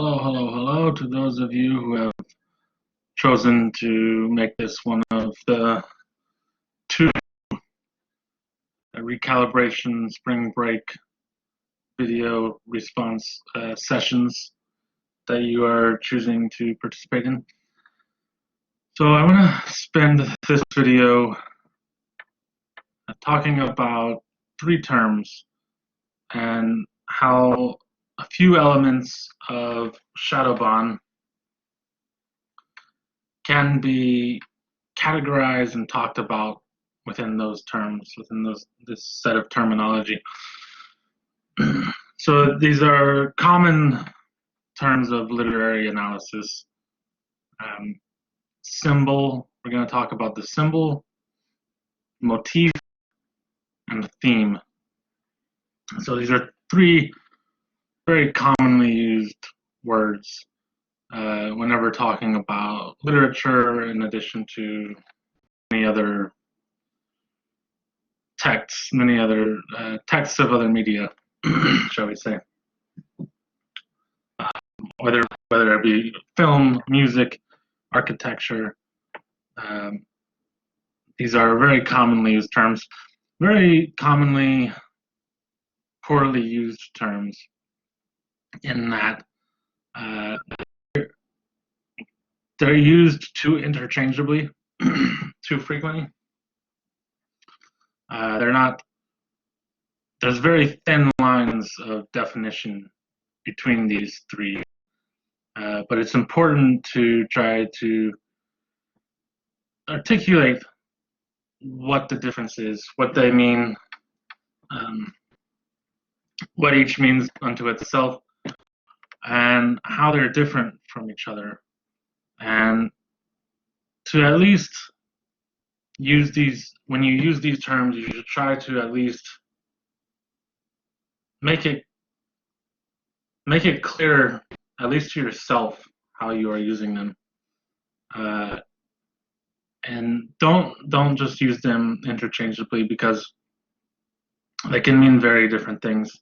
Hello, hello, hello to those of you who have chosen to make this one of the two recalibration spring break video response sessions that you are choosing to participate in. So I want to spend this video talking about three terms and how a few elements of Shadowbahn can be categorized and talked about within those terms, this set of terminology. So these are common terms of literary analysis. Symbol, we're going to talk about the symbol, motif, and theme. So these are three very commonly used words whenever talking about literature, in addition to many other texts, texts of other media, shall we say. Whether it be film, music, architecture, these are very commonly used terms, very commonly poorly used terms, in that they're used too interchangeably, too frequently. There's very thin lines of definition between these three, but it's important to try to articulate what the difference is, what they mean, what each means unto itself, and how they're different from each other. And to at least use these, when you use these terms, you should try to at least make it clear, at least to yourself, how you are using them. And don't just use them interchangeably, because they can mean very different things.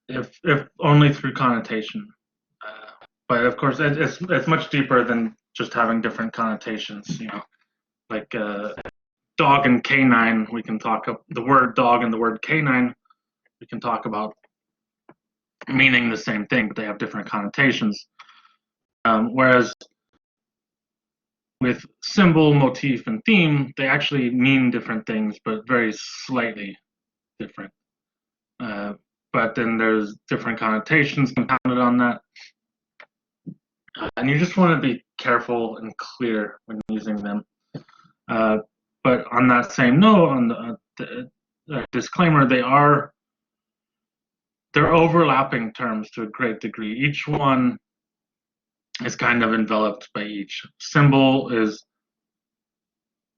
If only through connotation. But of course, it's much deeper than just having different connotations. You know, like dog and canine. We can talk the word dog and the word canine. We can talk about meaning the same thing, but they have different connotations. Whereas with symbol, motif, and theme, they actually mean different things, but very slightly different. But then there's different connotations compounded on that. And you just want to be careful and clear when using them. But on that same note, on the disclaimer, they're overlapping terms to a great degree. Each one is kind of enveloped by each. Symbol is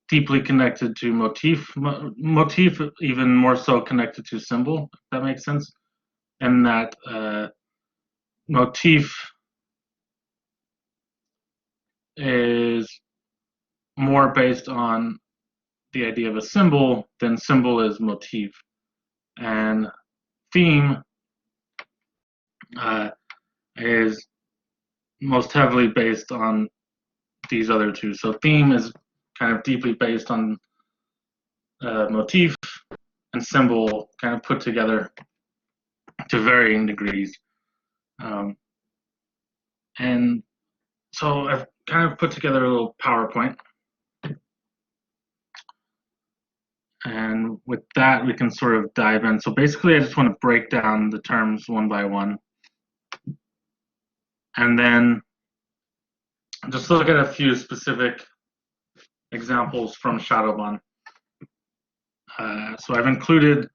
deeply connected to motif. Motif even more so connected to symbol, if that makes sense. And that motif is more based on the idea of a symbol than symbol is motif. And theme is most heavily based on these other two. So theme is kind of deeply based on motif, and symbol kind of put together to varying degrees. And so I've kind of put together a little PowerPoint. And with that, we can sort of dive in. So basically, I just want to break down the terms one by one. And then just look at a few specific examples from Shadowbahn. So I've included,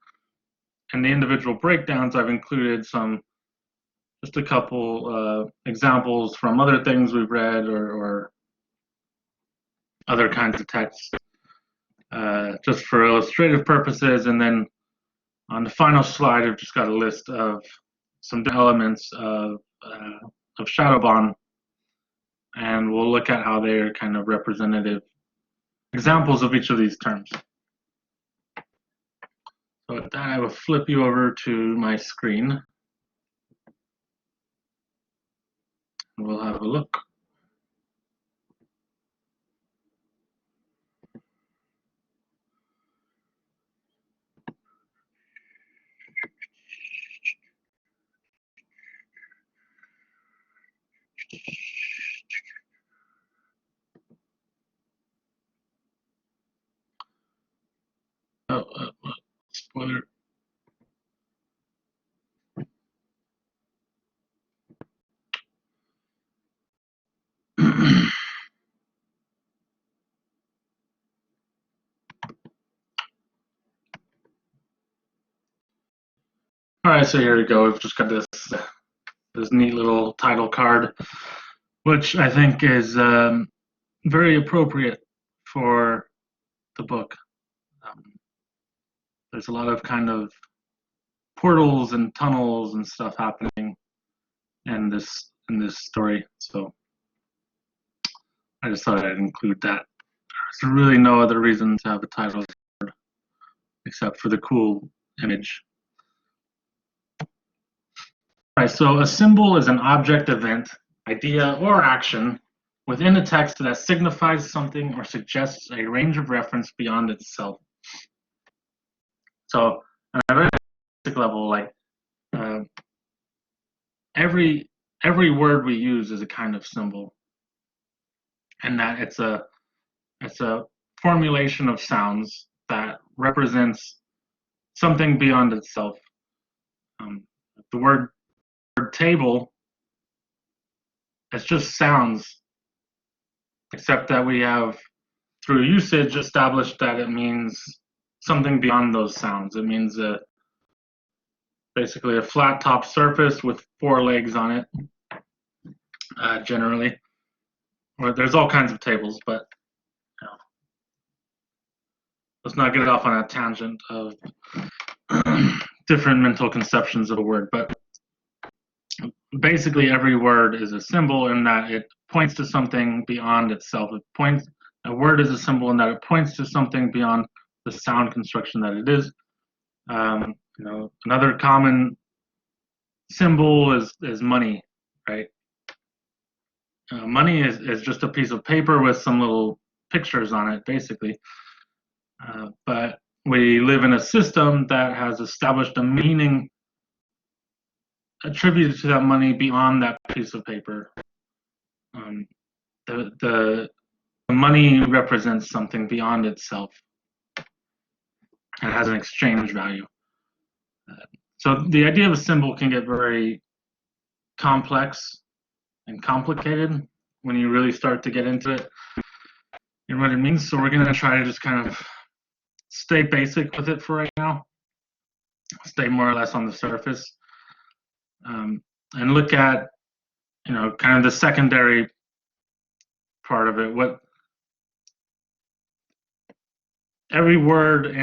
in the individual breakdowns, I've included just a couple examples from other things we've read, or other kinds of texts, just for illustrative purposes. And then on the final slide, I've just got a list of some elements of Shadowbahn, and we'll look at how they're kind of representative examples of each of these terms. So with that, I will flip you over to my screen. We'll have a look. Oh, spoiler. All right, so here we go. We've just got this neat little title card, which I think is very appropriate for the book. Um, there's a lot of kind of portals and tunnels and stuff happening in this story, so I just thought I'd include that. There's really no other reason to have a title card except for the cool image. All right, so a symbol is an object, event, idea, or action within a text that signifies something or suggests a range of reference beyond itself. So, on a very basic level, like every word we use is a kind of symbol, and that it's a formulation of sounds that represents something beyond itself. The word table, it's just sounds, except that we have, through usage, established that it means something beyond those sounds. It means basically a flat top surface with 4 legs on it, generally. Or there's all kinds of tables, but you know, let's not get off on a tangent of different mental conceptions of a word. But basically, every word is a symbol in that it points to something beyond itself. A word is a symbol in that it points to something beyond the sound construction that it is. Another common symbol is money, right? Money is just a piece of paper with some little pictures on it, basically. But we live in a system that has established a meaning attributed to that money beyond that piece of paper. The money represents something beyond itself and has an exchange value. So the idea of a symbol can get very complex and complicated when you really start to get into it and what it means. So we're going to try to just kind of stay basic with it for right now, stay more or less on the surface, and look at, kind of the secondary part of it. What every word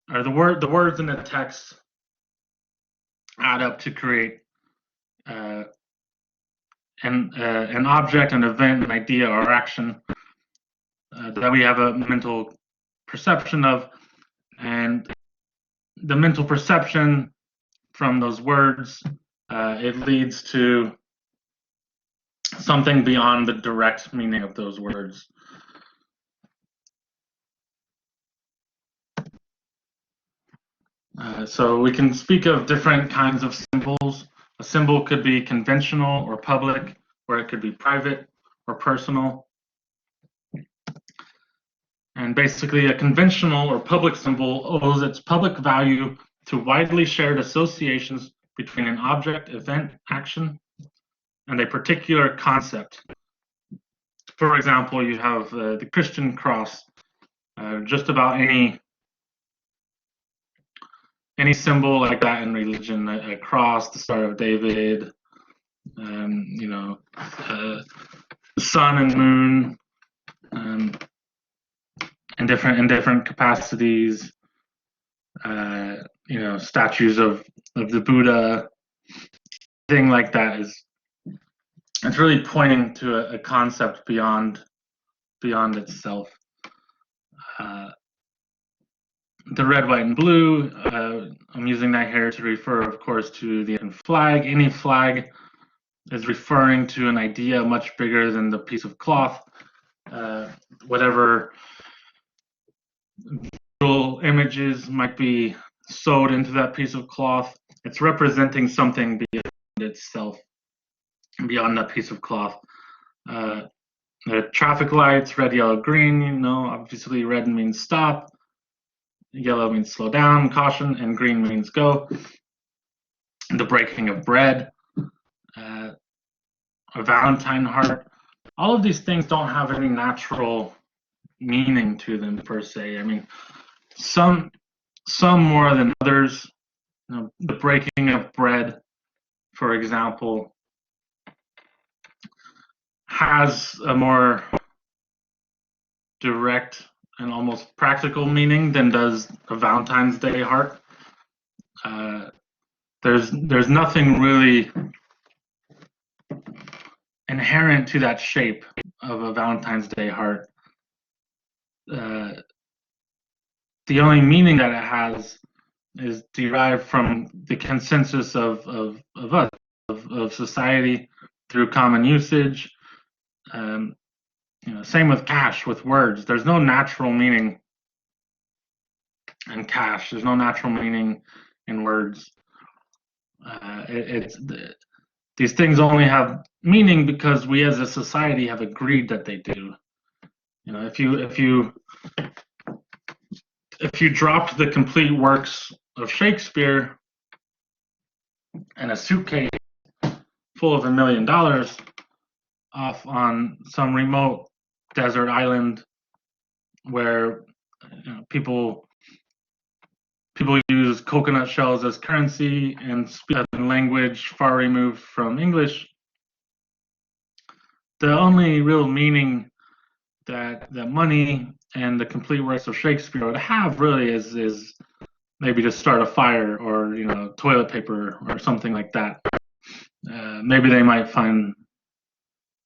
the words in the text add up to create an object, an event, an idea, or action that we have a mental perception of, and the mental perception from those words, it leads to something beyond the direct meaning of those words. So we can speak of different kinds of symbols. A symbol could be conventional or public, or it could be private or personal. And basically, a conventional or public symbol owes its public value to widely shared associations between an object, event, action, and a particular concept. For example, you have the Christian cross. Just about any symbol like that in religion, a cross, the Star of David, the sun and moon, in different capacities. Statues of the Buddha, thing like that it's really pointing to a concept beyond itself. The red, white, and blue, I'm using that here to refer, of course, to the flag. Any flag is referring to an idea much bigger than the piece of cloth. Whatever visual images might be sewed into that piece of cloth, it's representing something beyond itself, beyond that piece of cloth. The traffic lights, red, yellow, green, obviously red means stop, yellow means slow down, caution, and green means go. The breaking of bread, a Valentine heart, all of these things don't have any natural meaning to them per se. I mean, some more than others. The breaking of bread, for example, has a more direct and almost practical meaning than does a Valentine's Day heart. There's nothing really inherent to that shape of a Valentine's Day heart. The only meaning that it has is derived from the consensus of us, of society through common usage. Same with cash, with words. There's no natural meaning in cash. There's no natural meaning in words. These things only have meaning because we as a society have agreed that they do. If you dropped the complete works of Shakespeare in a suitcase full of $1 million off on some remote desert island where people use coconut shells as currency and speak a language far removed from English, the only real meaning that money and the complete works of Shakespeare would have really is maybe to start a fire or toilet paper or something like that. Maybe they might find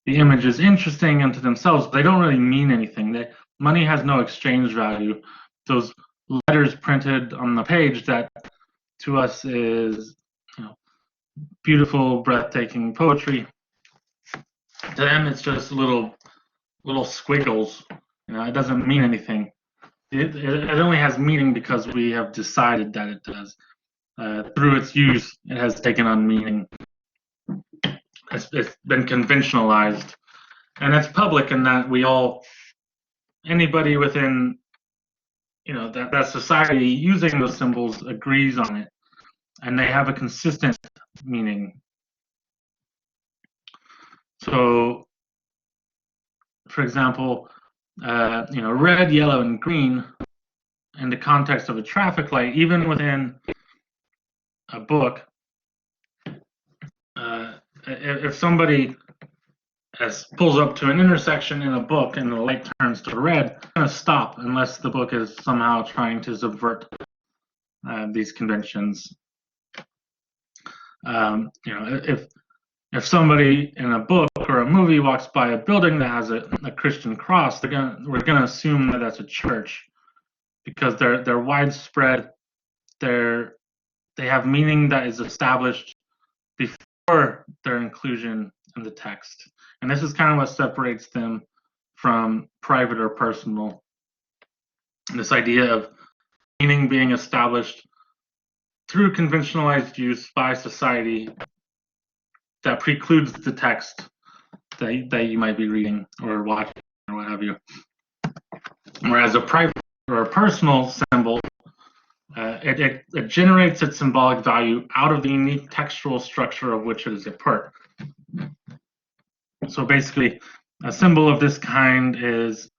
the images interesting unto themselves, but they don't really mean anything. Money has no exchange value. Those letters printed on the page that to us is beautiful, breathtaking poetry, to them it's just little squiggles. It doesn't mean anything. It only has meaning because we have decided that it does. Through its use, it has taken on meaning. It's been conventionalized, and it's public in that anybody within that society using those symbols agrees on it, and they have a consistent meaning. So, for example, red, yellow, and green in the context of a traffic light, even within a book, if somebody pulls up to an intersection in a book and the light turns to red, it's going to stop unless the book is somehow trying to subvert these conventions. If somebody in a book or a movie walks by a building that has a Christian cross, we're gonna assume that that's a church because they're widespread. They have meaning that is established before their inclusion in the text, and this is kind of what separates them from private or personal. This idea of meaning being established through conventionalized use by society that precludes the text that you might be reading or watching or what have you. Whereas a private or a personal symbol, it generates its symbolic value out of the unique textual structure of which it is a part. So basically, a symbol of this kind is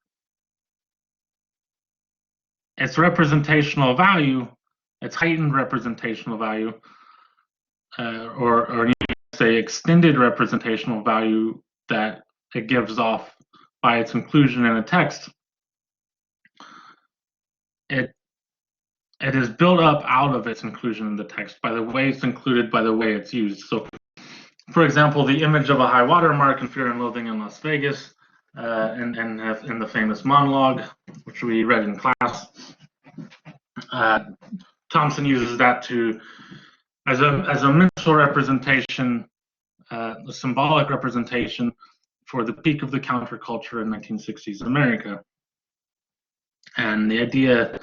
its representational value, its heightened representational value, or say extended representational value that it gives off by its inclusion in a text. It is built up out of its inclusion in the text by the way it's included, by the way it's used. So, for example, the image of a high water mark in Fear and Loathing in Las Vegas, and in the famous monologue, which we read in class, Thompson uses that as a mental representation a symbolic representation for the peak of the counterculture in 1960s America. And the idea,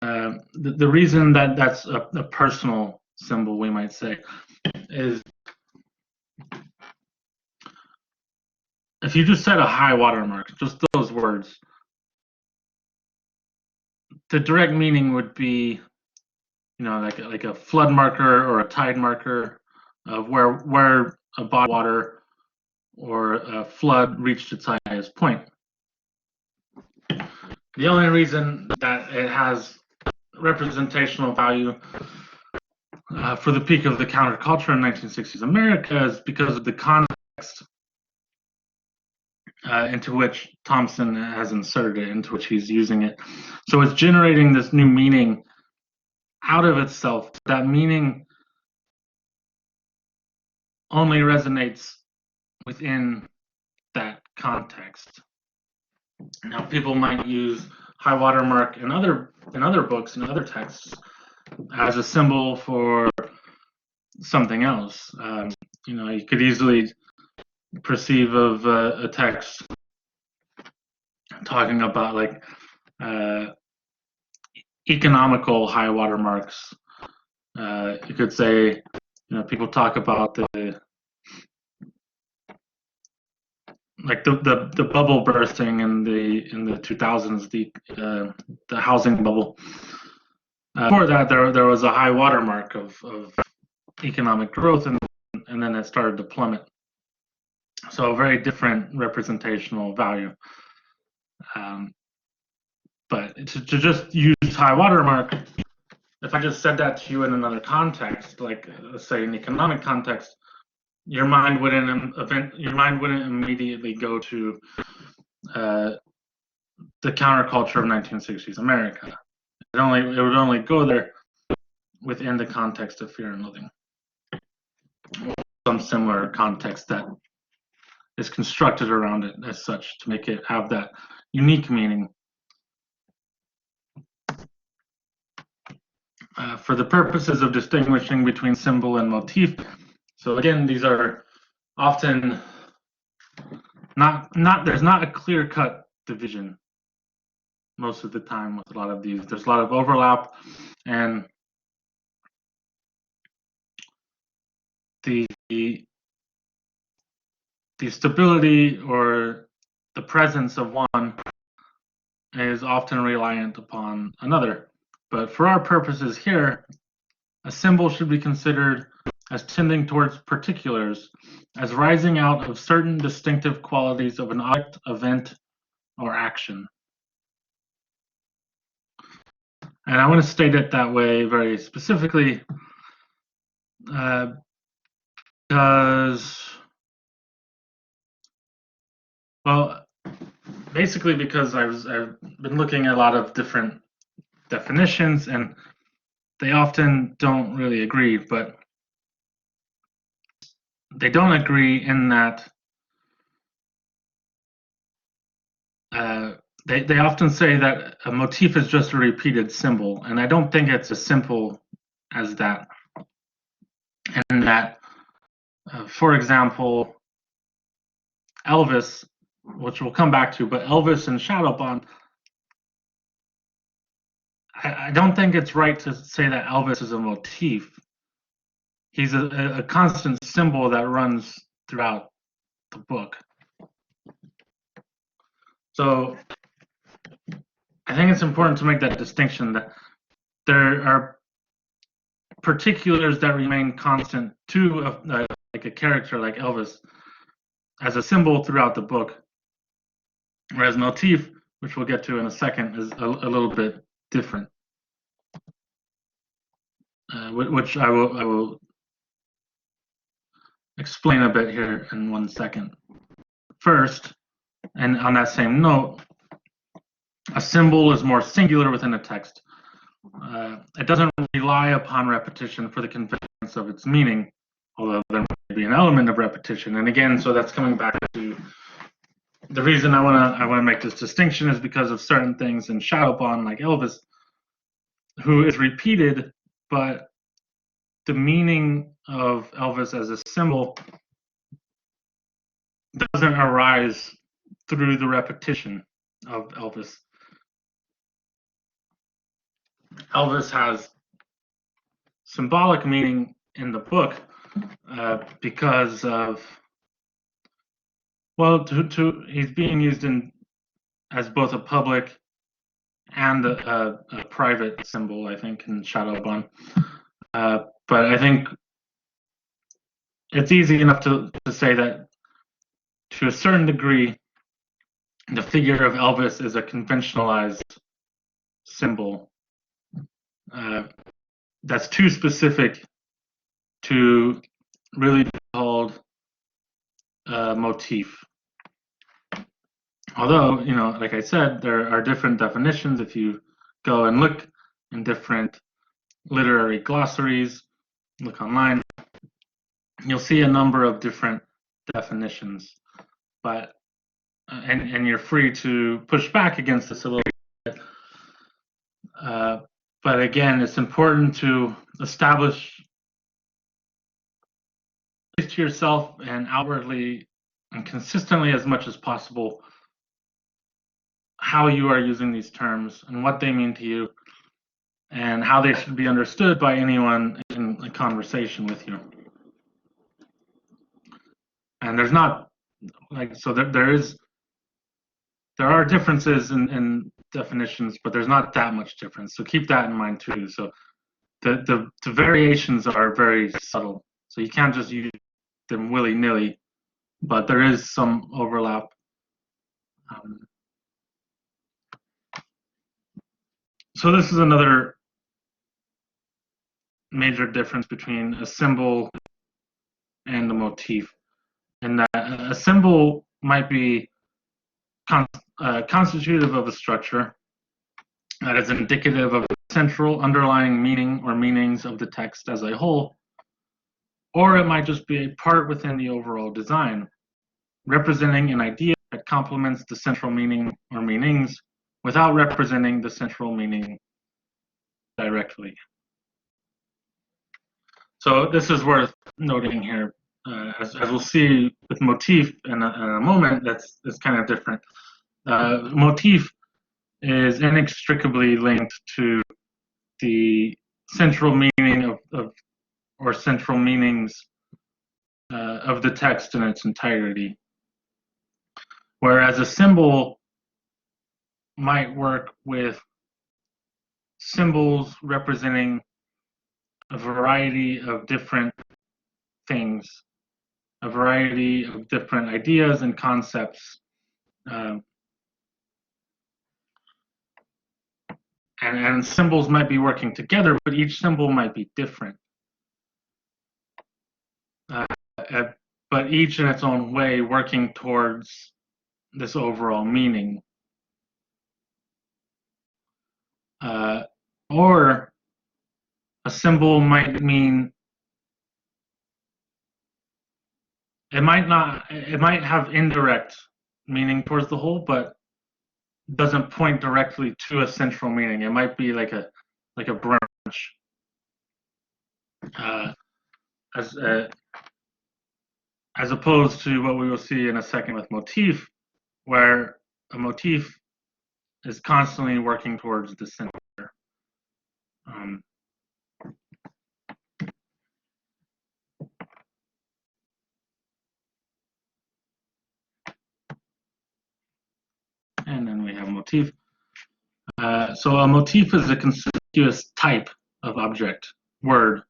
the reason that that's a personal symbol, we might say, is if you just set a high watermark, just those words, the direct meaning would be, like a flood marker or a tide marker of where a body of water or a flood reached its highest point. The only reason that it has representational value for the peak of the counterculture in 1960s America is because of the context into which Thompson has inserted it, into which he's using it. So it's generating this new meaning out of itself. That meaning only resonates within that context. Now, people might use high watermark in other books and other texts as a symbol for something else. You could easily perceive of a text talking about like economical high watermarks. You could say, people talk about the bubble bursting in the 2000s, the housing bubble. Before that, there was a high watermark of economic growth, and then it started to plummet. So a very different representational value. But to just use high watermark, if I just said that to you in another context, like let's say an economic context, your mind wouldn't immediately go to the counterculture of 1960s America. It would only go there within the context of Fear and Loathing, some similar context that is constructed around it as such to make it have that unique meaning. For the purposes of distinguishing between symbol and motif, so again, these are often there's not a clear-cut division most of the time with a lot of these. There's a lot of overlap, and the stability or the presence of one is often reliant upon another. But for our purposes here, a symbol should be considered as tending towards particulars, as rising out of certain distinctive qualities of an object, event, or action. And I want to state it that way very specifically because, well, basically because I've been looking at a lot of different definitions, and they often don't really agree, but they don't agree in that they often say that a motif is just a repeated symbol, and I don't think it's as simple as that. And that, for example, Elvis, which we'll come back to, but Elvis and Shadowbahn, I don't think it's right to say that Elvis is a motif. He's a constant symbol that runs throughout the book. So I think it's important to make that distinction, that there are particulars that remain constant to like a character like Elvis as a symbol throughout the book, whereas motif, which we'll get to in a second, is a little bit different, which I will explain a bit here in 1 second. First, and on that same note, a symbol is more singular within a text. It doesn't rely upon repetition for the conveyance of its meaning, although there may be an element of repetition. And again, so that's coming back to the reason I want to make this distinction is because of certain things in Shadowbahn, like Elvis, who is repeated, but the meaning of Elvis as a symbol doesn't arise through the repetition of Elvis. Elvis has symbolic meaning in the book because of, well, he's being used as both a public and a private symbol, I think, in Shadowbahn. But I think it's easy enough to say that to a certain degree, the figure of Elvis is a conventionalized symbol that's too specific to really be called a motif. Although, like I said, there are different definitions. If you go and look in different literary glossaries, look online, you'll see a number of different definitions. But and you're free to push back against this a little bit. But again, it's important to establish to yourself and outwardly and consistently as much as possible how you are using these terms and what they mean to you and how they should be understood by anyone in a conversation with you. And there's not there are differences in definitions, but there's not that much difference. So keep that in mind too. So the variations are very subtle. So you can't just use them willy-nilly, but there is some overlap. So this is another major difference between a symbol and a motif, in that a symbol might be constitutive of a structure that is indicative of a central underlying meaning or meanings of the text as a whole, or it might just be a part within the overall design, representing an idea that complements the central meaning or meanings without representing the central meaning directly. So this is worth noting here. As we'll see with motif in a moment, that's kind of different. Motif is inextricably linked to the central meaning or central meanings of the text in its entirety. Whereas a symbol might work with symbols representing a variety of different things, a variety of different ideas and concepts. And symbols might be working together, but each symbol might be different. But each in its own way working towards this overall meaning. Or a symbol might mean, it might have indirect meaning towards the whole, but doesn't point directly to a central meaning. It might be like a branch. As opposed to what we will see in a second with motif, where a motif is constantly working towards the center. And then we have motif. So a motif is a conspicuous type of object, word,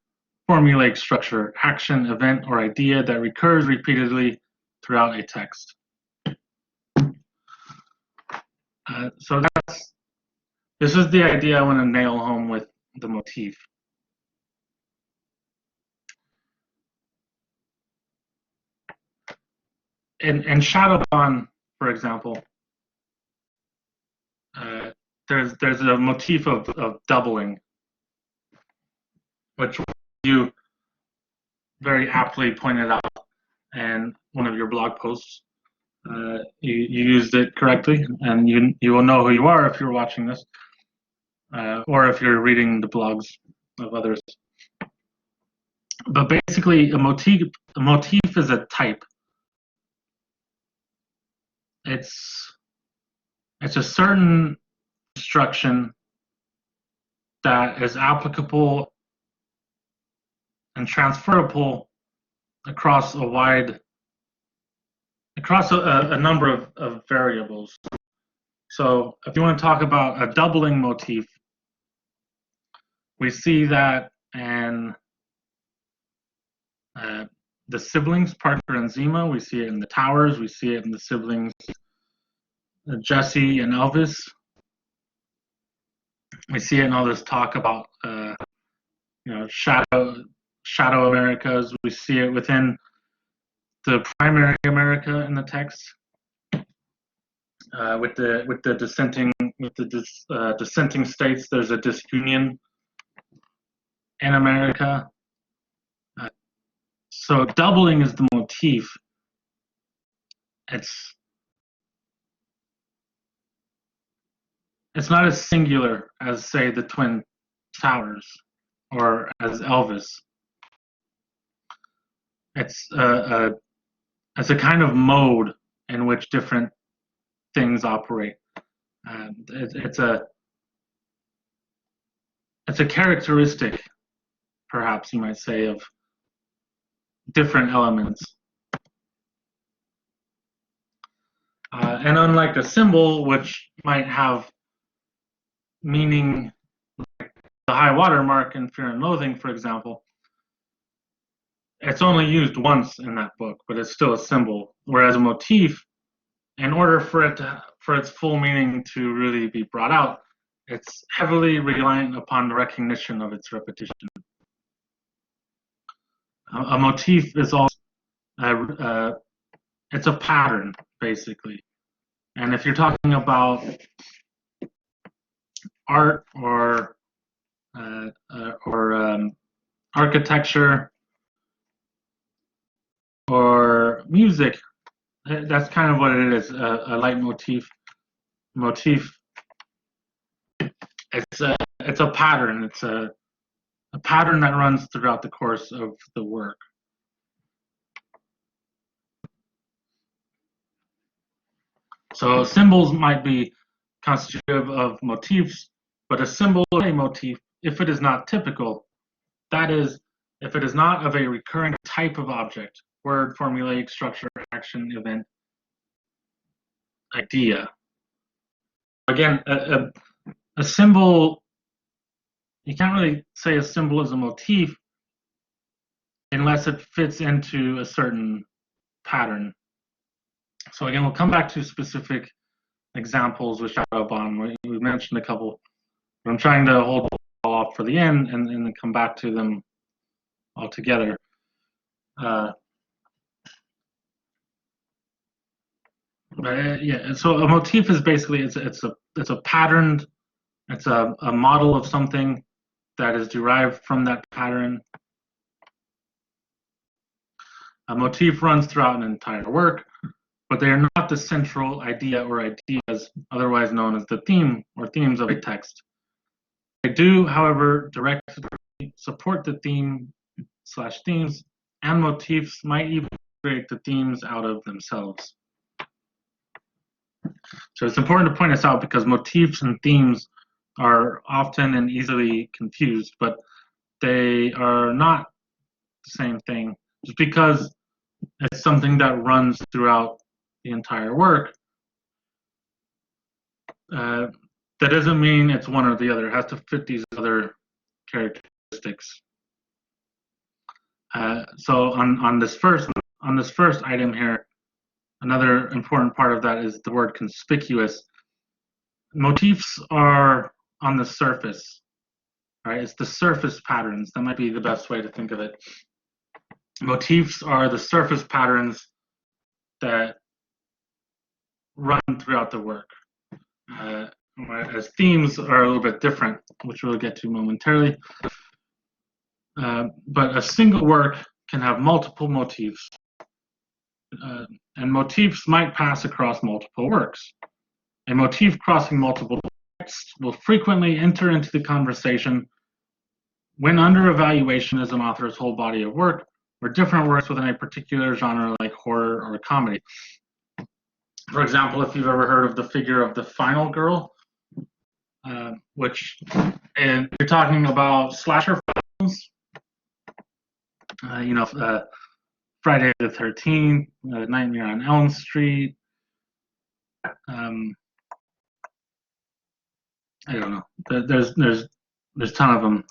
formulaic structure, action, event, or idea that recurs repeatedly throughout a text. So this is the idea I want to nail home with the motif. In Shadowbahn, for example, there's a motif of doubling, which you very aptly pointed out in one of your blog posts. You used it correctly, and you will know who you are if you're watching this, or if you're reading the blogs of others. But basically, a motif is a type. It's a certain construction that is applicable and transferable across a number of variables. So if you want to talk about a doubling motif, we see that in the siblings, Parker and Zima. We see it in the towers. We see it in the siblings, Jesse and Elvis. We see it in all this talk about shadow Americas. We see it within the primary America in the text, with the dissenting states. There's a disunion in America. So doubling is the motif. It's not as singular as, say, the Twin Towers or as Elvis. It's a kind of mode in which different things operate. It's a characteristic, perhaps you might say, of different elements. And unlike a symbol, which might have meaning, like the high water mark in Fear and Loathing, for example, it's only used once in that book, but it's still a symbol. Whereas a motif, in order for its full meaning to really be brought out, it's heavily reliant upon the recognition of its repetition. A motif is also it's a pattern, basically. And if you're talking about art or architecture or music, that's kind of what it is. A leitmotif. Motif. It's a pattern. It's a pattern that runs throughout the course of the work. So symbols might be constitutive of motifs, but a symbol is a motif if it is not typical. That is, if it is not of a recurring type of object, word, formulaic, structure, action, event, idea. Again, a symbol, you can't really say a symbol is a motif unless it fits into a certain pattern. So again, we'll come back to specific examples with Shadowbahn. We mentioned a couple, but I'm trying to hold all off for the end and then come back to them all together. Yeah, so a motif is basically it's a patterned, it's a model of something that is derived from that pattern. A motif runs throughout an entire work, but they are not the central idea or ideas, otherwise known as the theme or themes of a text. They do, however, directly support the theme/themes, and motifs might even create the themes out of themselves. So it's important to point this out because motifs and themes are often and easily confused, but they are not the same thing. Just because it's something that runs throughout the entire work, that doesn't mean it's one or the other. It has to fit these other characteristics. So on this first item here, another important part of that is the word conspicuous. Motifs are on the surface, right? It's the surface patterns. That might be the best way to think of it. Motifs are the surface patterns that run throughout the work. As themes are a little bit different, which we'll get to momentarily. But a single work can have multiple motifs. And motifs might pass across multiple works. A motif crossing multiple texts will frequently enter into the conversation when under evaluation is an author's whole body of work, or different works within a particular genre like horror or comedy. For example, if you've ever heard of the figure of the final girl, and you're talking about slasher films, Friday the 13th, Nightmare on Elm Street. I don't know. There's a ton of them.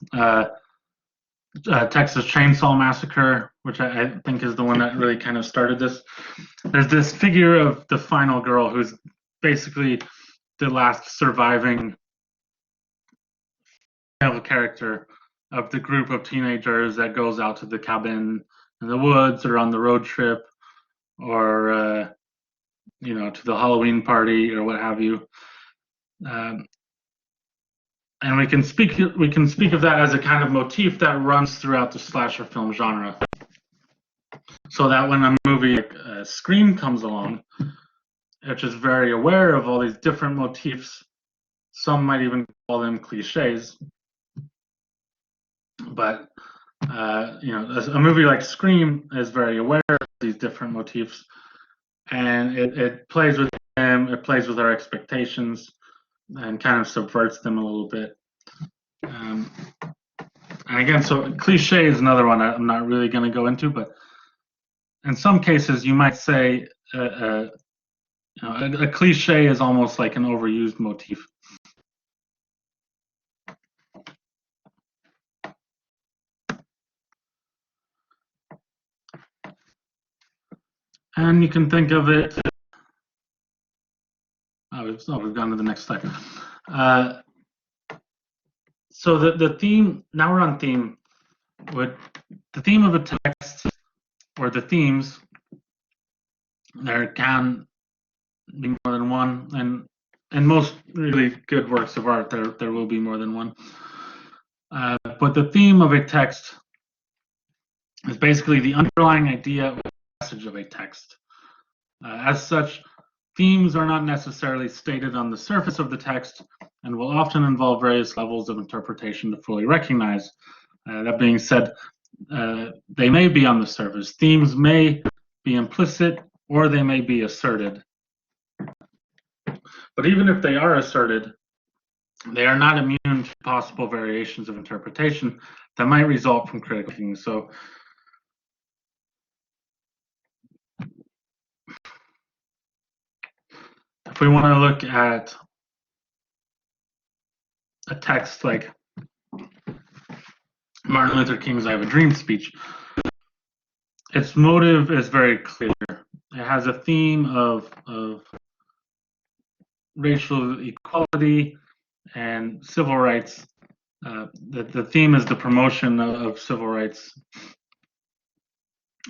Texas Chainsaw Massacre, which I think is the one that really kind of started this. There's this figure of the final girl who's basically the last surviving character of the group of teenagers that goes out to the cabin in the woods or on the road trip or to the Halloween party or what have you. And we can speak of that as a kind of motif that runs throughout the slasher film genre. So that when a movie like Scream comes along, which is very aware of all these different motifs, some might even call them cliches, but a movie like Scream is very aware of these different motifs, and it plays with them, it plays with our expectations, and kind of subverts them a little bit. And again, so cliche is another one I'm not really going to go into, but in some cases you might say a cliche is almost like an overused motif. And you can think of it. We've gone to the next slide. So the theme, now we're on theme. The theme of a text, or the themes, there can be more than one, and in most really good works of art, there will be more than one. But the theme of a text is basically the underlying idea or message of a text. As such, themes are not necessarily stated on the surface of the text and will often involve various levels of interpretation to fully recognize. That being said, they may be on the surface. Themes may be implicit or they may be asserted. But even if they are asserted, they are not immune to possible variations of interpretation that might result from critical thinking. So if we want to look at a text like Martin Luther King's I Have a Dream speech, its motive is very clear. It has a theme of racial equality and civil rights. The theme is the promotion of civil rights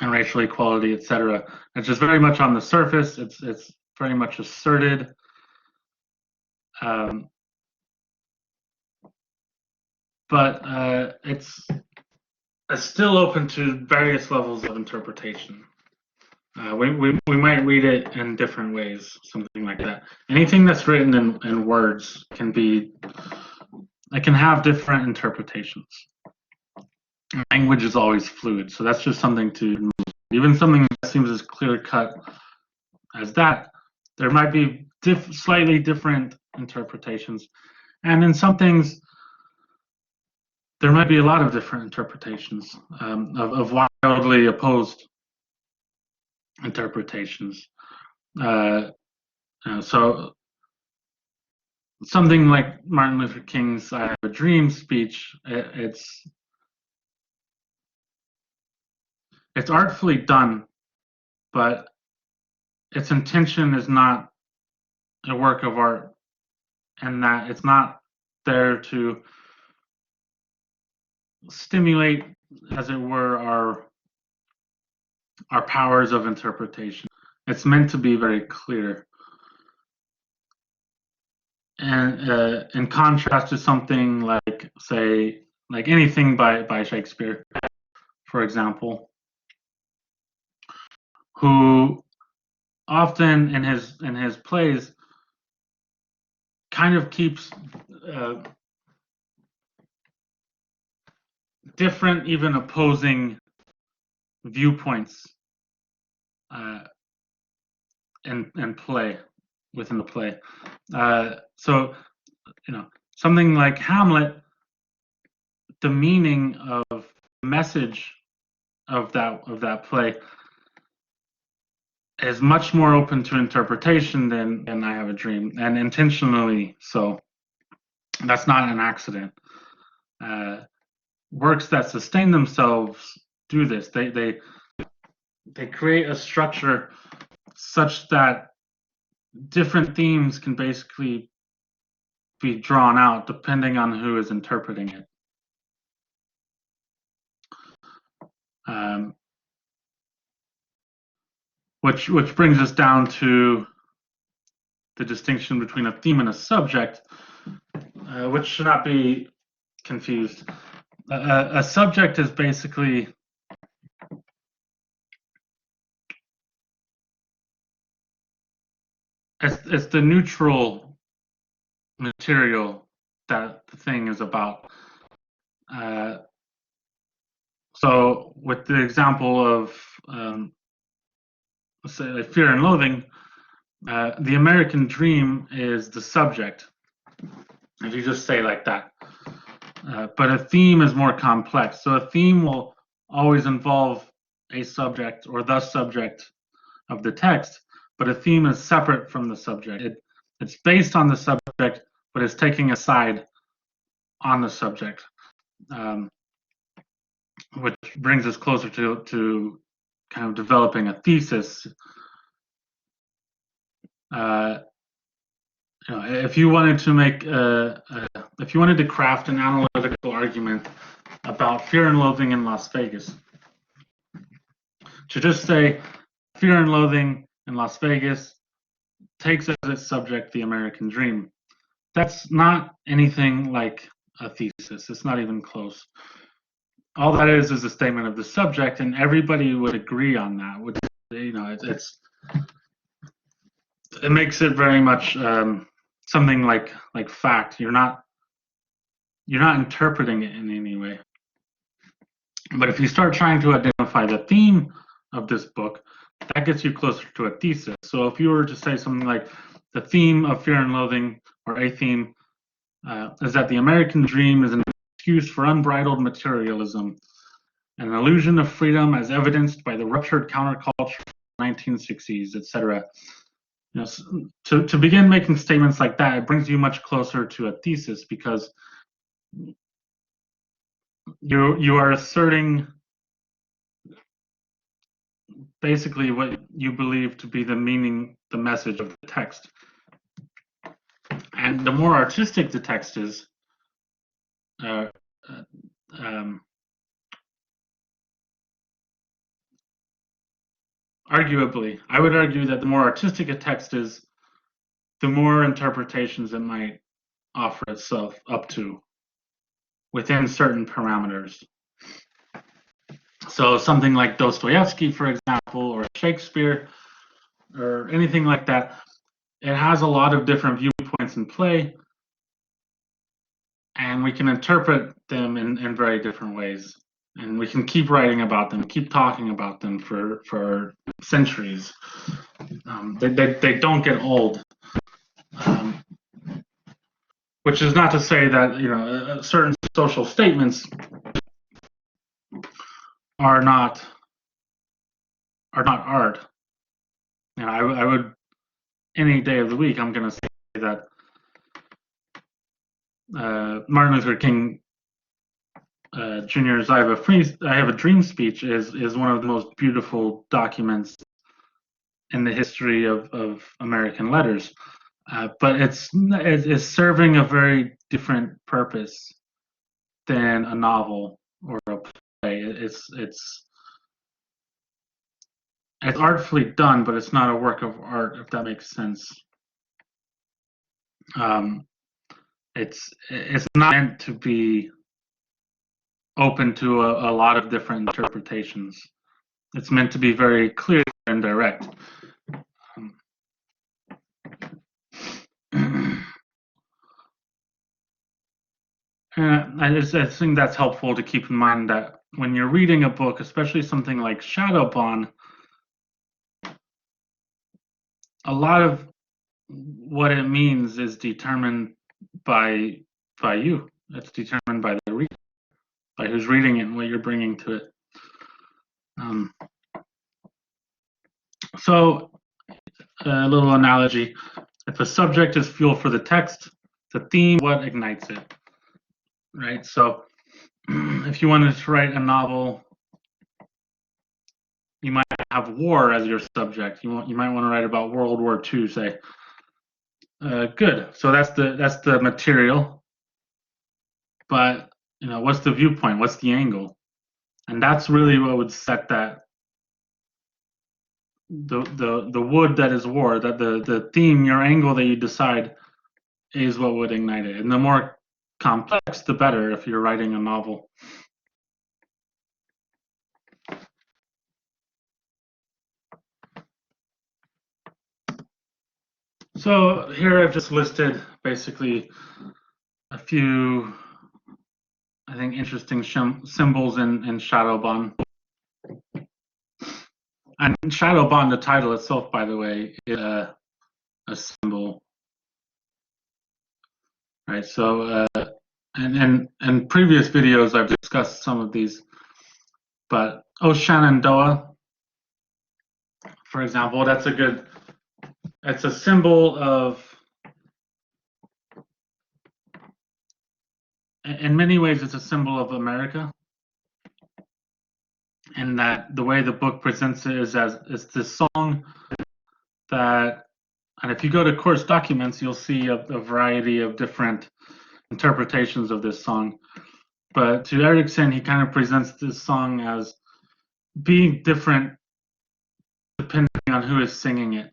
and racial equality, etc. It's just very much on the surface. It's very much asserted. But it's still open to various levels of interpretation. We might read it in different ways, something like that. Anything that's written in words can have different interpretations. Language is always fluid, so that's just something to, even something that seems as clear cut as that, there might be slightly different interpretations. And in some things, there might be a lot of different interpretations of wildly opposed interpretations. So something like Martin Luther King's I Have a Dream speech, it's artfully done, but its intention is not a work of art, and that it's not there to stimulate, as it were, our powers of interpretation. It's meant to be very clear. And in contrast to something like, say, like anything by Shakespeare, for example, who often in his plays kind of keeps different, even opposing viewpoints and play within the play. So, something like Hamlet, the meaning of the message of that play is much more open to interpretation than I Have a Dream, and intentionally so. That's not an accident. Works that sustain themselves do this. They create a structure such that different themes can basically be drawn out depending on who is interpreting it. Which brings us down to the distinction between a theme and a subject, which should not be confused. A subject is basically it's the neutral material that the thing is about. So with the example of let's say like Fear and Loathing, the American Dream is the subject, if you just say like that. But a theme is more complex. So a theme will always involve a subject or the subject of the text, but a theme is separate from the subject. It's based on the subject, but it's taking a side on the subject, which brings us closer to kind of developing a thesis. If you wanted to make if you wanted to craft an analytical argument about Fear and Loathing in Las Vegas, to just say Fear and Loathing in Las Vegas takes as its subject the American Dream, that's not anything like a thesis. It's not even close. All that is a statement of the subject, and everybody would agree on that. Which, it makes it very much something like fact. You're not interpreting it in any way. But if you start trying to identify the theme of this book, that gets you closer to a thesis. So if you were to say something like the theme of Fear and Loathing, or a theme, is that the American Dream is an excuse for unbridled materialism, an illusion of freedom as evidenced by the ruptured counterculture of the 1960s, etc. To begin making statements like that, it brings you much closer to a thesis, because you are asserting basically what you believe to be the meaning, the message of the text. And the more artistic the text is, arguably, I would argue that the more artistic a text is, the more interpretations it might offer itself up to within certain parameters. So something like Dostoevsky, for example, or Shakespeare, or anything like that, it has a lot of different viewpoints in play, and we can interpret them in very different ways. And we can keep writing about them, keep talking about them for centuries. They don't get old. Which is not to say that certain social statements are not art. I would, any day of the week, I'm going to say that Martin Luther King Jr.'s "I Have a Dream" speech is one of the most beautiful documents in the history of American letters. But it's serving a very different purpose than a novel or a play. It's artfully done, but it's not a work of art, if that makes sense. It's not meant to be open to a lot of different interpretations. It's meant to be very clear and direct. And I think that's helpful to keep in mind that when you're reading a book, especially something like Shadowbahn, a lot of what it means is determined by you. It's determined by the reader, by who's reading it and what you're bringing to it. So a little analogy: if the subject is fuel for the text, the theme, what ignites it, right? So if you wanted to write a novel, you might have war as your subject. You might want to write about World War II, say. Good. So that's the material. But what's the viewpoint? What's the angle? And that's really what would set that the wood that is war, that the theme, your angle that you decide is what would ignite it. And the more complex, the better if you're writing a novel. So here I've just listed basically a few, I think, interesting symbols in Shadowbahn. And Shadowbahn, the title itself, by the way, is a symbol, right? So, and in previous videos, I've discussed some of these, but Shenandoah, for example, it's a symbol of, in many ways, it's a symbol of America. And that the way the book presents it is as it's this song that, and if you go to course documents, you'll see a variety of different interpretations of this song. But to Erickson, he kind of presents this song as being different depending on who is singing it,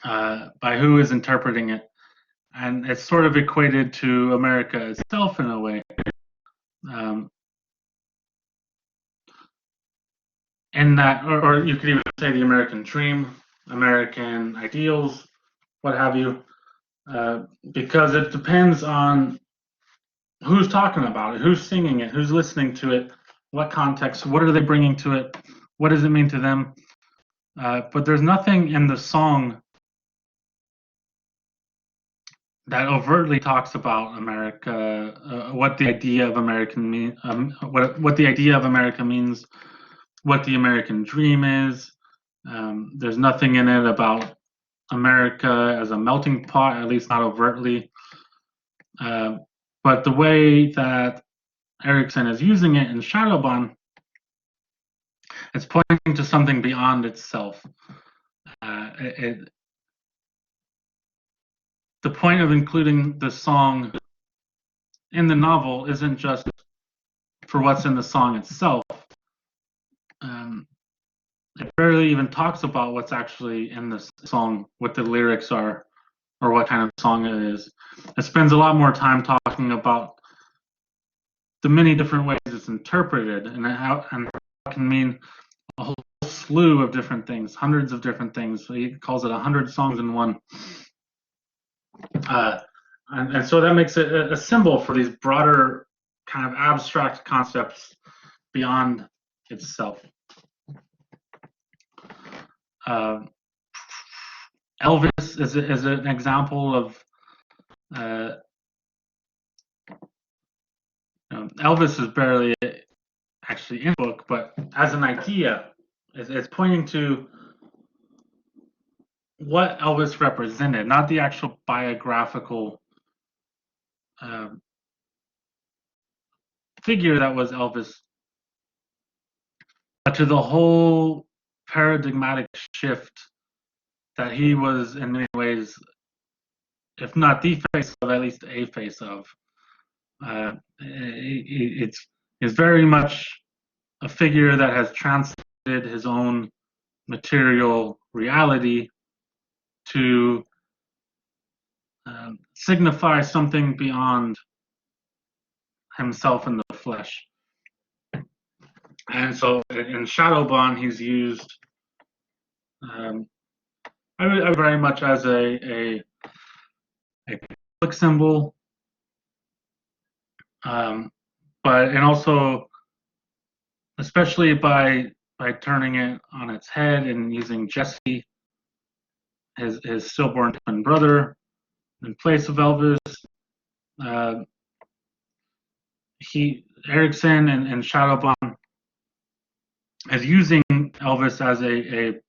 by who is interpreting it. And it's sort of equated to America itself in a way. And that, or you could even say the American dream, American ideals, what have you, because it depends on who's talking about it, who's singing it, who's listening to it, what context, what are they bringing to it, what does it mean to them. But there's nothing in the song that overtly talks about America, what the idea of American what the idea of America means, what the American dream is. There's nothing in it about America as a melting pot, at least not overtly. But the way that Erickson is using it in Shadowbahn, it's pointing to something beyond itself. The point of including the song in the novel isn't just for what's in the song itself. It barely even talks about what's actually in the song, what the lyrics are, or what kind of song it is. It spends a lot more time talking about the many different ways it's interpreted and how it can mean a whole slew of different things, hundreds of different things. So he calls it 100 songs in one. And so that makes it a symbol for these broader kind of abstract concepts beyond itself. Elvis is an example of Elvis is barely actually in the book, but as an idea, it's pointing to what Elvis represented, not the actual biographical figure that was Elvis, but to the whole paradigmatic shift that he was in many ways, if not the face of, at least a face of. It's very much a figure that has transcended his own material reality to signify something beyond himself in the flesh. And so in Shadowbahn, he's used I very much as a public symbol, and also especially by turning it on its head and using Jesse, his stillborn twin brother, in place of Elvis. Uh, Erickson and Shadowbahn is using Elvis as a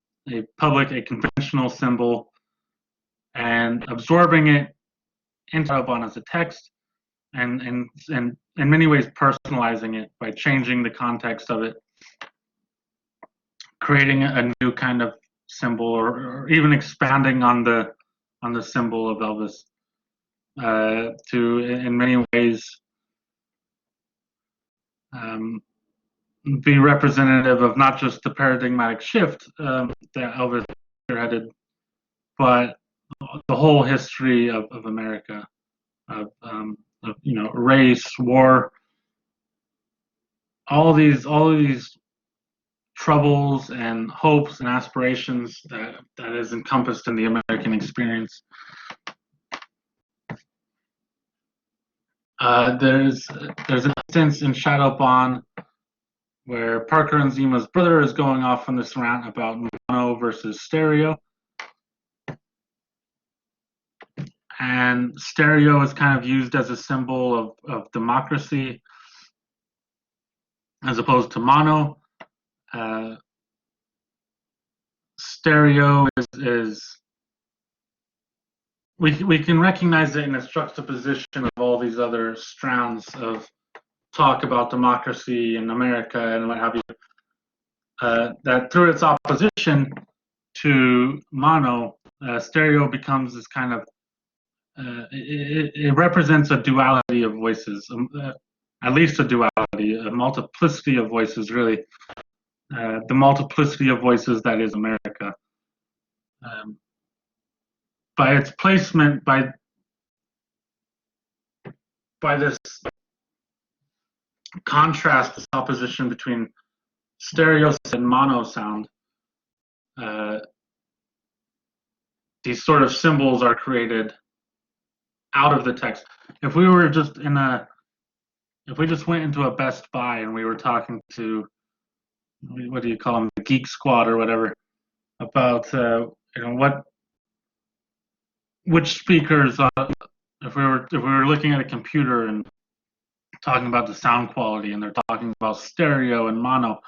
conventional symbol, and absorbing it into Shadowbahn as a text, and in many ways personalizing it by changing the context of it, creating a new kind of symbol, or even expanding on the symbol of Elvis, to in many ways um, be representative of not just the paradigmatic shift that Elvis spearheaded, but the whole history of America, of race, war, all these troubles and hopes and aspirations that is encompassed in the American experience. There's an instance in Shadowbahn where Parker and Zima's brother is going off on this rant about mono versus stereo. And stereo is kind of used as a symbol of democracy as opposed to mono. Stereo is we can recognize it in its juxtaposition of all these other strands of talk about democracy in America and what have you. That through its opposition to mono, stereo becomes this kind of it represents a duality of voices, at least a duality, a multiplicity of voices, really. The multiplicity of voices that is America. By its placement, by this contrast, this opposition between stereo and mono sound, these sort of symbols are created out of the text. If we were just if we just went into a Best Buy and we were talking to, what do you call them, the Geek Squad or whatever, about which speakers, if we were looking at a computer and talking about the sound quality, and they're talking about stereo and mono,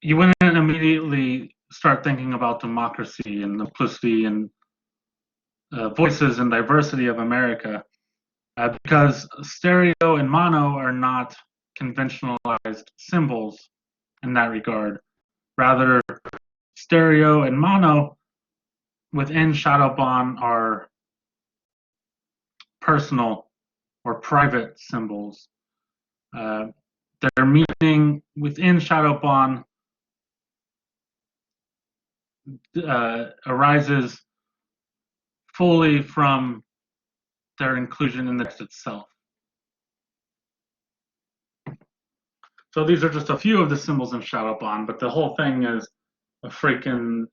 you wouldn't immediately start thinking about democracy and simplicity and voices and diversity of America, because stereo and mono are not conventionalized symbols in that regard. Rather, stereo and mono within Shadowbahn are personal or private symbols. Their meaning within Shadowbahn arises fully from their inclusion in the text itself. So these are just a few of the symbols in Shadowbahn, but the whole thing is a freaking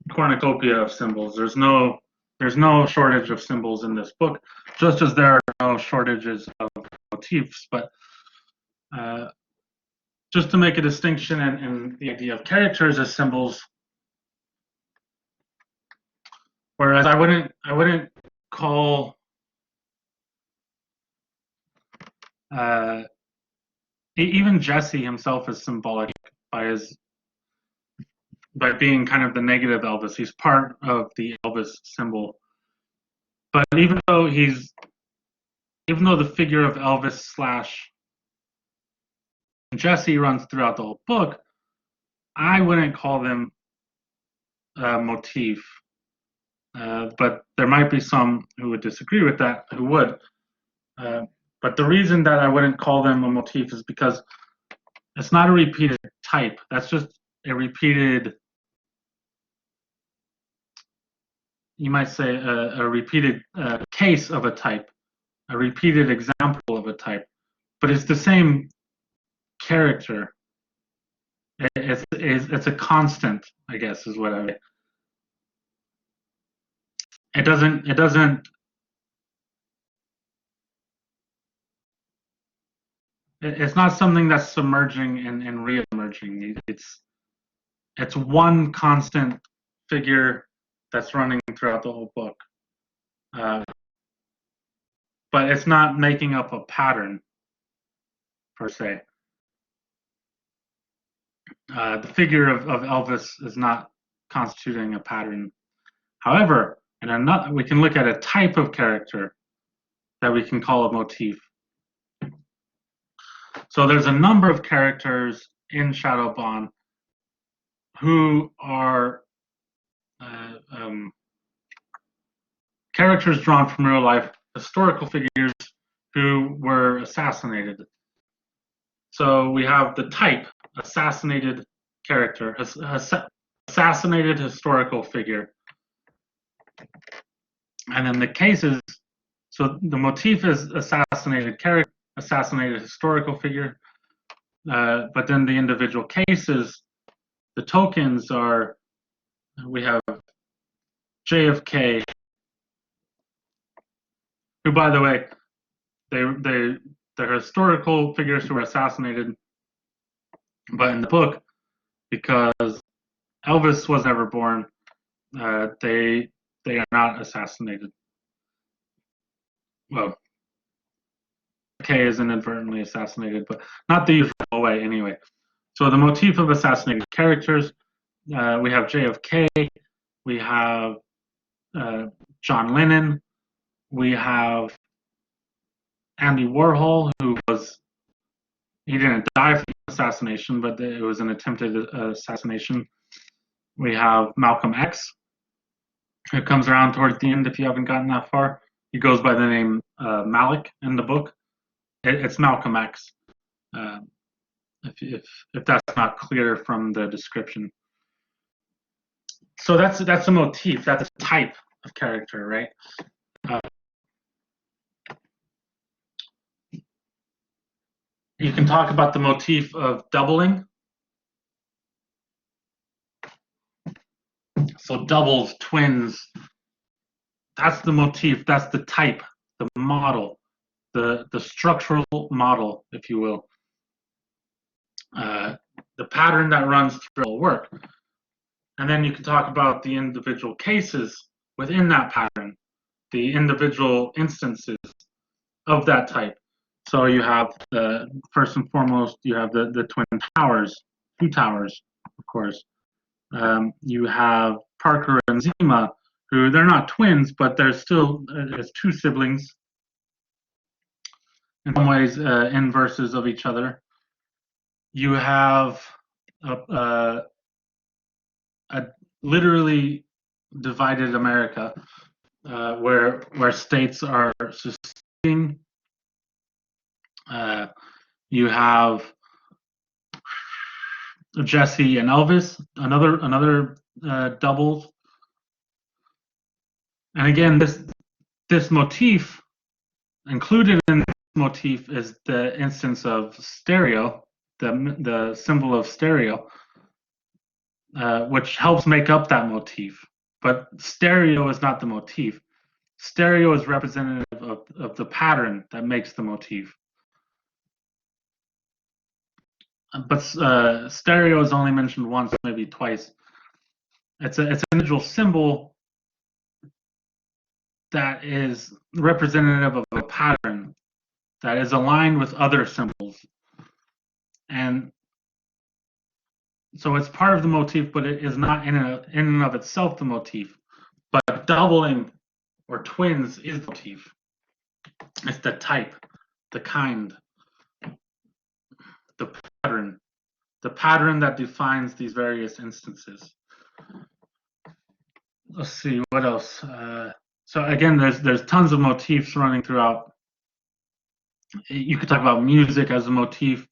cornucopia of symbols. There's no shortage of symbols in this book, just as there are no shortages of motifs. But just to make a distinction in the idea of characters as symbols, whereas I wouldn't call even Jesse himself is symbolic by being kind of the negative Elvis. He's part of the Elvis symbol. But even though the figure of Elvis / Jesse runs throughout the whole book, I wouldn't call them a motif. But there might be some who would disagree with that, who would. But the reason that I wouldn't call them a motif is because it's not a repeated type. That's just a repeated, you might say, a repeated case of a type, a repeated example of a type. But it's the same character. It's a constant, I guess, is what I mean. it doesn't it's not something that's submerging and re-emerging. It's one constant figure that's running throughout the whole book, but it's not making up a pattern per se. The figure of Elvis is not constituting a pattern. However, we can look at a type of character that we can call a motif. So there's a number of characters in Shadowbahn who are characters drawn from real life, historical figures who were assassinated. So we have the type, assassinated character, assassinated historical figure. And then the cases, so the motif is assassinated character, assassinated historical figure, but then the individual cases, the tokens are, we have JFK, who, by the way, they're historical figures who were assassinated, but in the book, because Elvis was never born, they are not assassinated. Well, K is inadvertently assassinated, but not the usual way anyway. So the motif of assassinated characters, we have JFK, we have John Lennon, we have Andy Warhol, he didn't die from assassination, but it was an attempted assassination. We have Malcolm X, who comes around towards the end if you haven't gotten that far. He goes by the name Malik in the book. It's Malcolm X, if that's not clear from the description. So that's a motif, that's a type of character, right? You can talk about the motif of doubling. So doubles, twins, that's the motif, that's the type, the model, the structural model, if you will. The pattern that runs through the work. And then you can talk about the individual cases within that pattern, the individual instances of that type. So you have first and foremost, you have the twin towers, two towers, of course. You have Parker and Zima, who they're not twins, but they're still as two siblings, in some ways inverses of each other. You have a literally divided America, where states are seceding. You have Jesse and Elvis, another doubles. And again, this motif, included in this motif, is the instance of stereo, the symbol of stereo, which helps make up that motif. But stereo is not the motif. Stereo is representative of the pattern that makes the motif. But stereo is only mentioned once, maybe twice. It's an individual symbol that is representative of a pattern that is aligned with other symbols. And so it's part of the motif, but it is not in and of itself the motif. But doubling or twins is the motif. It's the type, the kind, the pattern that defines these various instances. Let's see, what else? So again, there's tons of motifs running throughout. You could talk about music as a motif.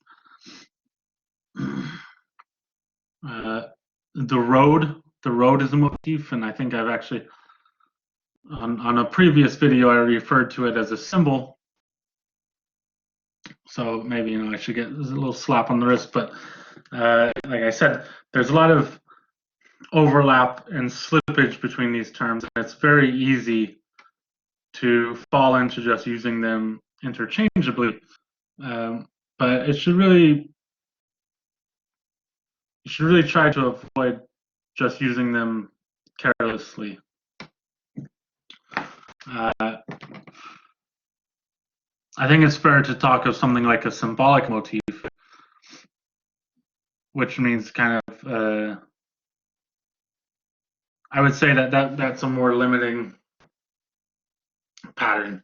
The road is a motif, and I think I've actually, on a previous video, I referred to it as a symbol. So maybe, I should get a little slap on the wrist, but like I said, there's a lot of overlap and slippage between these terms. And it's very easy to fall into just using them interchangeably. But you should really try to avoid just using them carelessly. I think it's fair to talk of something like a symbolic motif, which means kind of, I would say that's a more limiting pattern,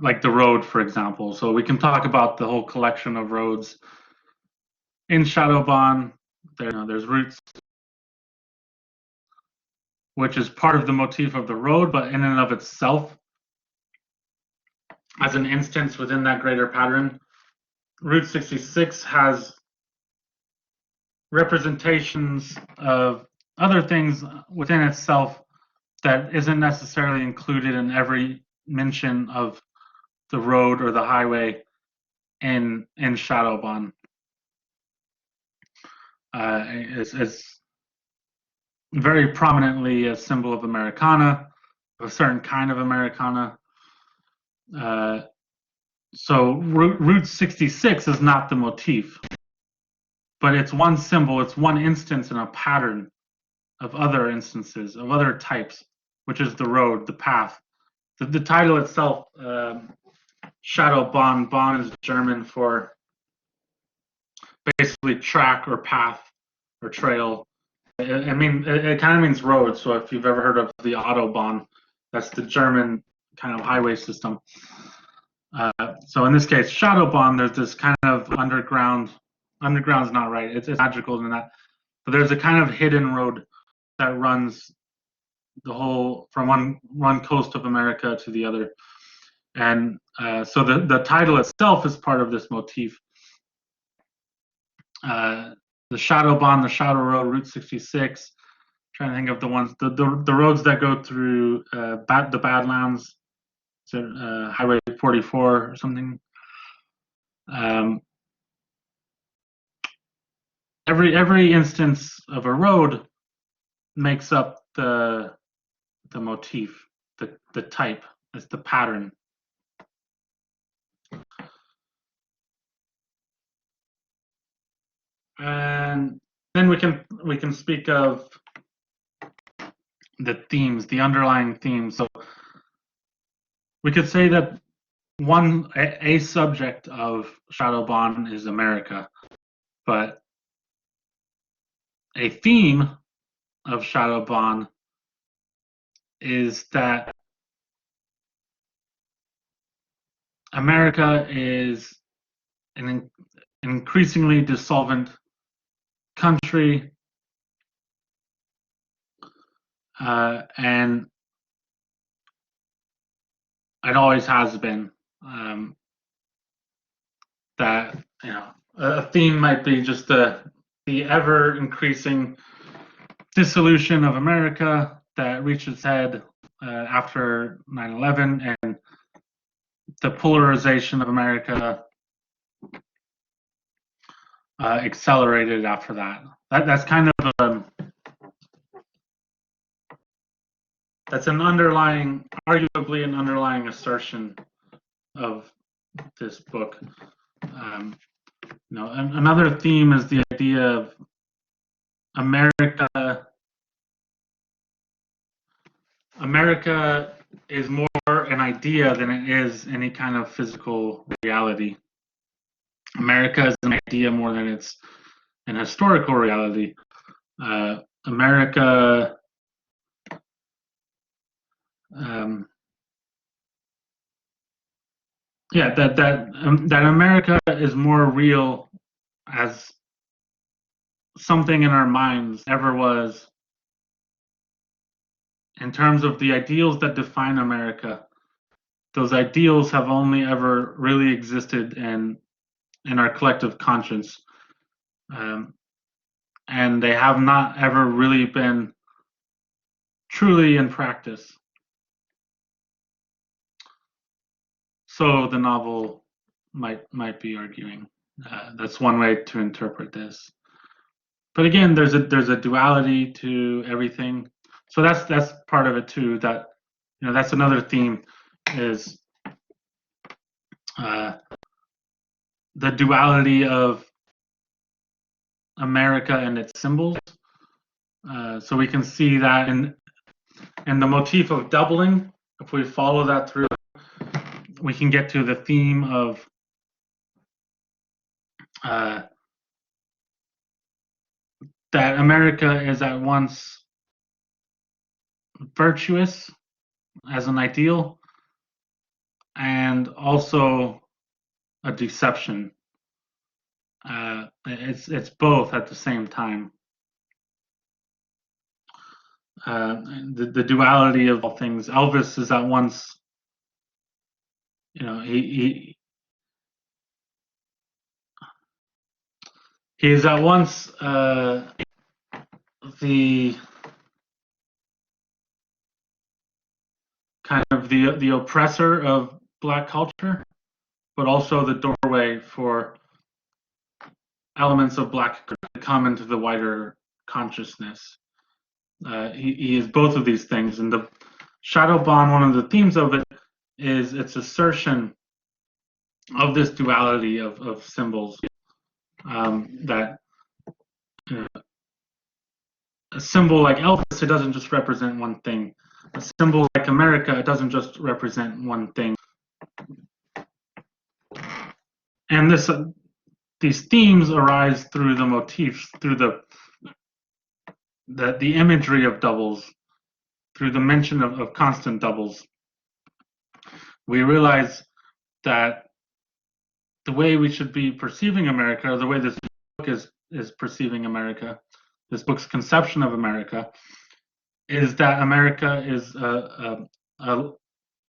like the road, for example. So we can talk about the whole collection of roads in Shadowbahn. There's routes, which is part of the motif of the road, but in and of itself, as an instance within that greater pattern, Route 66 has representations of other things within itself that isn't necessarily included in every mention of the road or the highway in Shadowbahn. It's very prominently a symbol of Americana, a certain kind of Americana. So Route 66 is not the motif, but it's one symbol, it's one instance in a pattern of other instances, of other types, which is the road, the path. The title itself, Shadowbahn, Bahn is German for basically track or path or trail. It kind of means road. So if you've ever heard of the Autobahn, that's the German kind of highway system. So in this case, Shadowbahn, there's this kind of underground. Underground's not right. It's magical than that. But there's a kind of hidden road that runs the whole from one coast of America to the other. And so the title itself is part of this motif. The Shadowbahn, the Shadow Road, Route 66. Trying to think of the ones, the roads that go through the Badlands, Highway 44 or something. Every instance of a road makes up the motif, the type, it's the pattern. And then we can speak of the themes, the underlying themes. So we could say that a subject of Shadowbahn is America, but a theme of Shadowbahn is that America is an increasingly dissolvent country, and it always has been. That a theme might be just the ever increasing dissolution of America that reached its head after 9/11, and the polarization of America accelerated after that. That's kind of that's arguably an underlying assertion of this book. Another theme is the idea of America. America is more an idea than it is any kind of physical reality. America is an idea more than it's an historical reality. America that America is more real as something in our minds ever was. In terms of the ideals that define America, those ideals have only ever really existed in our collective conscience, and they have not ever really been truly in practice. So the novel might be arguing. That's one way to interpret this. But again, there's a duality to everything. So that's part of it too. That that's another theme is the duality of America and its symbols. So we can see that in the motif of doubling. If we follow that through, we can get to the theme of that America is at once virtuous as an ideal and also a deception. It's both at the same time. The duality of all things. Elvis is at once, he is at once the kind of the oppressor of Black culture, but also the doorway for elements of Black culture to come into the wider consciousness. He is both of these things, and the Shadowbahn, one of the themes of it is its assertion of this duality of symbols, that a symbol like Elvis, it doesn't just represent one thing. A symbol like America, it doesn't just represent one thing. And these themes arise through the motifs, through the imagery of doubles, through the mention of constant doubles. We realize that the way we should be perceiving America, or the way this book is perceiving America, this book's conception of America, is that America is a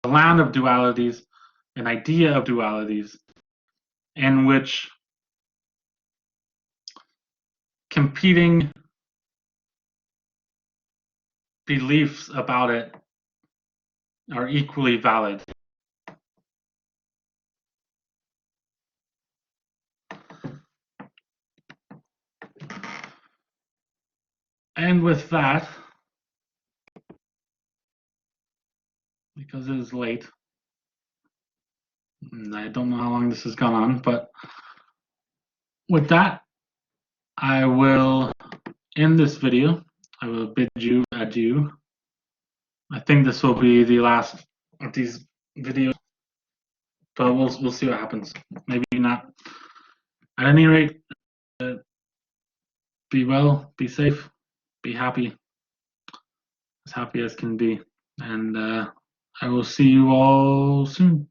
land of dualities, an idea of dualities, in which competing beliefs about it are equally valid. And with that, because it is late, and I don't know how long this has gone on, but with that, I will end this video. I will bid you adieu. I think this will be the last of these videos, but we'll see what happens. Maybe not. At any rate, be well, be safe, be happy as can be, and I will see you all soon.